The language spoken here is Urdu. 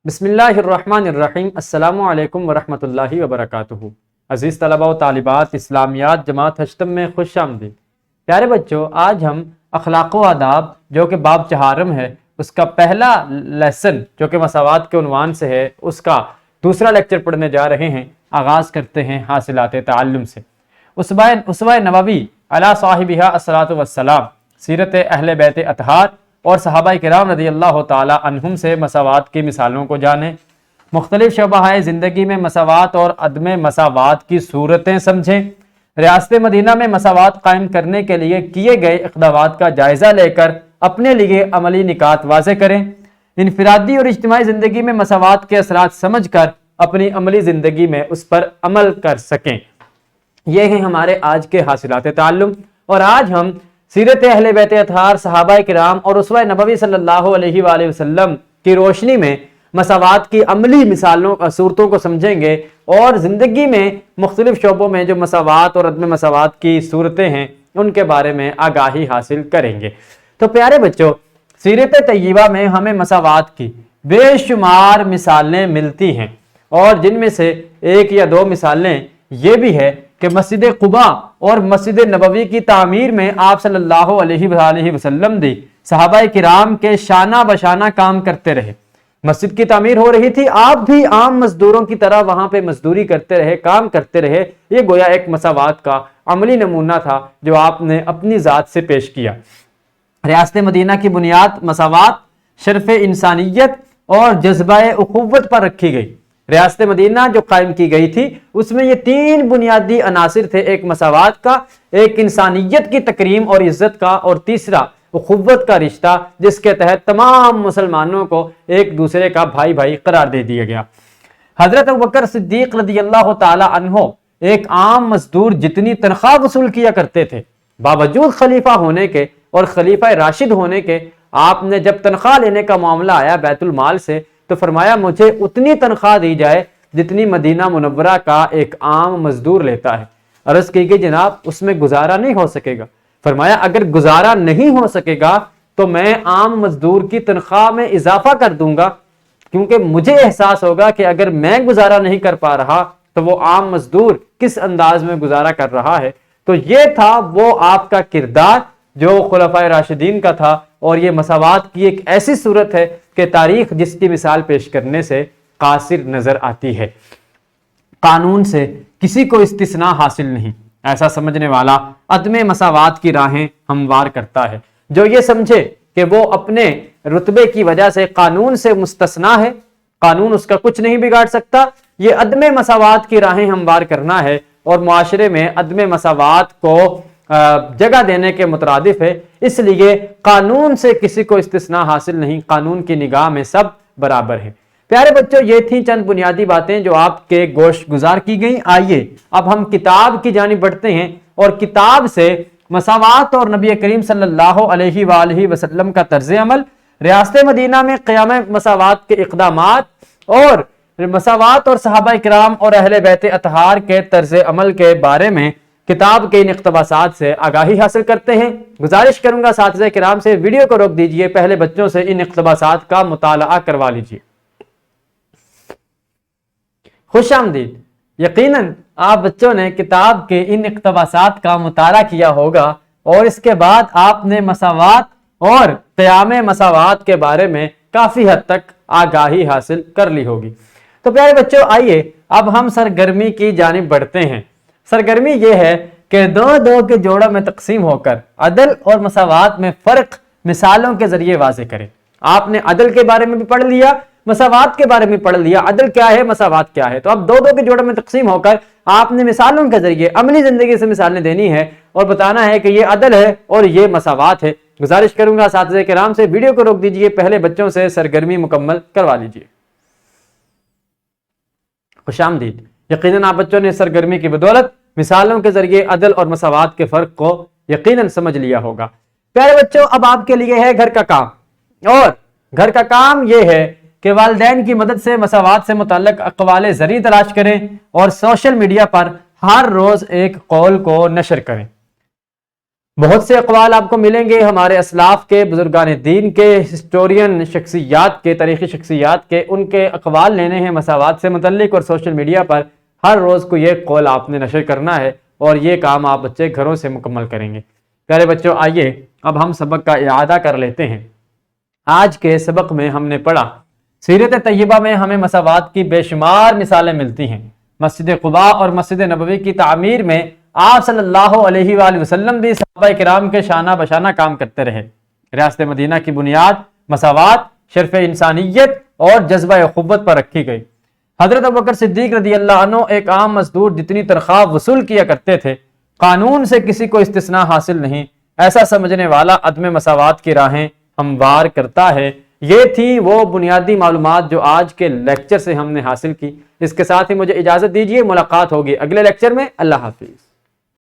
بسم اللہ الرحمن الرحیم۔ السلام علیکم ورحمۃ اللہ وبرکاتہ۔ عزیز طلبہ و طالبات، اسلامیات جماعت ہشتم میں خوش آمدید۔ پیارے بچوں، آج ہم اخلاق و آداب جو کہ باب چہارم ہے، اس کا پہلا لیسن جو کہ مساوات کے عنوان سے ہے، اس کا دوسرا لیکچر پڑھنے جا رہے ہیں۔ آغاز کرتے ہیں حاصلات تعلم سے۔ اسوہ نبوی علی صاحبہ الصلاۃ والسلام، سیرت اہل بیت اطہار اور صحابہ کرام رضی اللہ تعالی عنہم سے مساوات کی مثالوں کو جانیں، مختلف شعبہ زندگی میں مساوات اور عدم مساوات کی صورتیں سمجھیں، ریاست مدینہ میں مساوات قائم کرنے کے لیے کیے گئے اقدامات کا جائزہ لے کر اپنے لیے عملی نکات واضح کریں، انفرادی اور اجتماعی زندگی میں مساوات کے اثرات سمجھ کر اپنی عملی زندگی میں اس پر عمل کر سکیں۔ یہ ہیں ہمارے آج کے حاصلات تعلم، اور آج ہم سیرت اہل بیت اطہار، صحابہ کرام اور اسوہ نبوی صلی اللہ علیہ وآلہ وسلم کی روشنی میں مساوات کی عملی مثالوں صورتوں کو سمجھیں گے، اور زندگی میں مختلف شعبوں میں جو مساوات اور عدم مساوات کی صورتیں ہیں ان کے بارے میں آگاہی حاصل کریں گے۔ تو پیارے بچوں، سیرت طیبہ میں ہمیں مساوات کی بے شمار مثالیں ملتی ہیں، اور جن میں سے ایک یا دو مثالیں یہ بھی ہے کہ مسجد قباء اور مسجد نبوی کی تعمیر میں آپ صلی اللہ علیہ وآلہ وسلم دی صحابہ کرام کے شانہ بشانہ کام کرتے رہے۔ مسجد کی تعمیر ہو رہی تھی، آپ بھی عام مزدوروں کی طرح وہاں پہ مزدوری کرتے رہے، کام کرتے رہے۔ یہ گویا ایک مساوات کا عملی نمونہ تھا جو آپ نے اپنی ذات سے پیش کیا۔ ریاست مدینہ کی بنیاد مساوات، شرف انسانیت اور جذبہ اخوت پر رکھی گئی۔ ریاست مدینہ جو قائم کی گئی تھی اس میں یہ تین بنیادی عناصر تھے، ایک مساوات کا، ایک انسانیت کی تکریم اور عزت کا، اور تیسرا اخوت کا رشتہ، جس کے تحت تمام مسلمانوں کو ایک دوسرے کا بھائی بھائی قرار دے دیا گیا۔ حضرت ابوبکر صدیق رضی اللہ تعالی عنہ ایک عام مزدور جتنی تنخواہ وصول کیا کرتے تھے، باوجود خلیفہ ہونے کے اور خلیفہ راشد ہونے کے، آپ نے جب تنخواہ لینے کا معاملہ آیا بیت المال سے تو فرمایا مجھے اتنی تنخواہ دی جائے جتنی مدینہ منورہ کا ایک عام مزدور لیتا ہے۔ عرض کی گئی جناب اس میں گزارا نہیں ہو سکے گا۔ فرمایا اگر گزارا نہیں ہو سکے گا تو میں عام مزدور کی تنخواہ میں اضافہ کر دوں گا، کیونکہ مجھے احساس ہوگا کہ اگر میں گزارا نہیں کر پا رہا تو وہ عام مزدور کس انداز میں گزارا کر رہا ہے۔ تو یہ تھا وہ آپ کا کردار جو خلفائے راشدین کا تھا، اور یہ مساوات کی ایک ایسی صورت ہے کہ تاریخ جس کی مثال پیش کرنے سے قاصر نظر آتی ہے۔ قانون سے کسی کو استثناء حاصل نہیں، ایسا سمجھنے والا عدم مساوات کی راہیں ہموار کرتا ہے۔ جو یہ سمجھے کہ وہ اپنے رتبے کی وجہ سے قانون سے مستثنیٰ ہے، قانون اس کا کچھ نہیں بگاڑ سکتا، یہ عدم مساوات کی راہیں ہموار کرنا ہے، اور معاشرے میں عدم مساوات کو جگہ دینے کے مترادف ہے۔ اس لیے قانون سے کسی کو استثناء حاصل نہیں، قانون کی نگاہ میں سب برابر ہیں۔ پیارے بچوں، یہ تھیں چند بنیادی باتیں جو آپ کے گوش گزار کی گئیں۔ آئیے اب ہم کتاب کی جانب بڑھتے ہیں، اور کتاب سے مساوات اور نبی کریم صلی اللہ علیہ وآلہ وسلم کا طرز عمل، ریاست مدینہ میں قیام مساوات کے اقدامات، اور مساوات اور صحابہ کرام اور اہل بیت اطہار کے طرز عمل کے بارے میں کتاب کے ان اقتباسات سے آگاہی حاصل کرتے ہیں۔ گزارش کروں گا اساتذہ کرام سے ویڈیو کو روک دیجئے، پہلے بچوں سے ان اقتباسات کا مطالعہ کروا لیجئے۔ خوش آمدید۔ یقیناً آپ بچوں نے کتاب کے ان اقتباسات کا مطالعہ کیا ہوگا، اور اس کے بعد آپ نے مساوات اور قیام مساوات کے بارے میں کافی حد تک آگاہی حاصل کر لی ہوگی۔ تو پیارے بچوں، آئیے اب ہم سرگرمی کی جانب بڑھتے ہیں۔ سرگرمی یہ ہے کہ دو کے جوڑوں میں تقسیم ہو کر عدل اور مساوات میں فرق مثالوں کے ذریعے واضح کریں۔ آپ نے عدل کے بارے میں بھی پڑھ لیا، مساوات کے بارے میں پڑھ لیا، عدل کیا ہے، مساوات کیا ہے۔ تو اب دو کے جوڑوں میں تقسیم ہو کر آپ نے مثالوں کے ذریعے عملی زندگی سے مثالیں دینی ہے، اور بتانا ہے کہ یہ عدل ہے اور یہ مساوات ہے۔ گزارش کروں گا اساتذہ کرام سے ویڈیو کو روک دیجئے، پہلے بچوں سے سرگرمی مکمل کروا لیجئے۔ خوش آمدید۔ یقیناً آپ بچوں نے سرگرمی کی بدولت مثالوں کے ذریعے عدل اور مساوات کے فرق کو یقیناً سمجھ لیا ہوگا۔ پیارے بچوں، اب آپ کے لیے ہے گھر کا کام، اور گھر کا کام یہ ہے کہ والدین کی مدد سے مساوات سے متعلق اقوال زرعی تلاش کریں، اور سوشل میڈیا پر ہر روز ایک قول کو نشر کریں۔ بہت سے اقوال آپ کو ملیں گے ہمارے اسلاف کے، بزرگان دین کے، ہسٹورین شخصیات کے، تاریخی شخصیات کے، ان کے اقوال لینے ہیں مساوات سے متعلق، اور سوشل میڈیا پر ہر روز کو یہ قول آپ نے نشر کرنا ہے، اور یہ کام آپ بچے گھروں سے مکمل کریں گے۔ پیارے بچوں، آئیے اب ہم سبق کا اعادہ کر لیتے ہیں۔ آج کے سبق میں ہم نے پڑھا سیرت طیبہ میں ہمیں مساوات کی بے شمار مثالیں ملتی ہیں۔ مسجد قباء اور مسجد نبوی کی تعمیر میں آپ صلی اللہ علیہ وآلہ وسلم بھی صحابہ کرام کے شانہ بشانہ کام کرتے رہے۔ ریاست مدینہ کی بنیاد مساوات، شرف انسانیت اور جذبہ اخوت پر رکھی گئی۔ حضرت ابوبکر صدیق رضی اللہ عنہ ایک عام مزدور جتنی تنخواہ وصول کیا کرتے تھے، قانون سے کسی کو استثناء حاصل نہیں، ایسا سمجھنے والا عدم مساوات کی راہیں ہموار کرتا ہے۔ یہ تھی وہ بنیادی معلومات جو آج کے لیکچر سے ہم نے حاصل کی۔ اس کے ساتھ ہی مجھے اجازت دیجیے، ملاقات ہوگی اگلے لیکچر میں۔ اللہ حافظ۔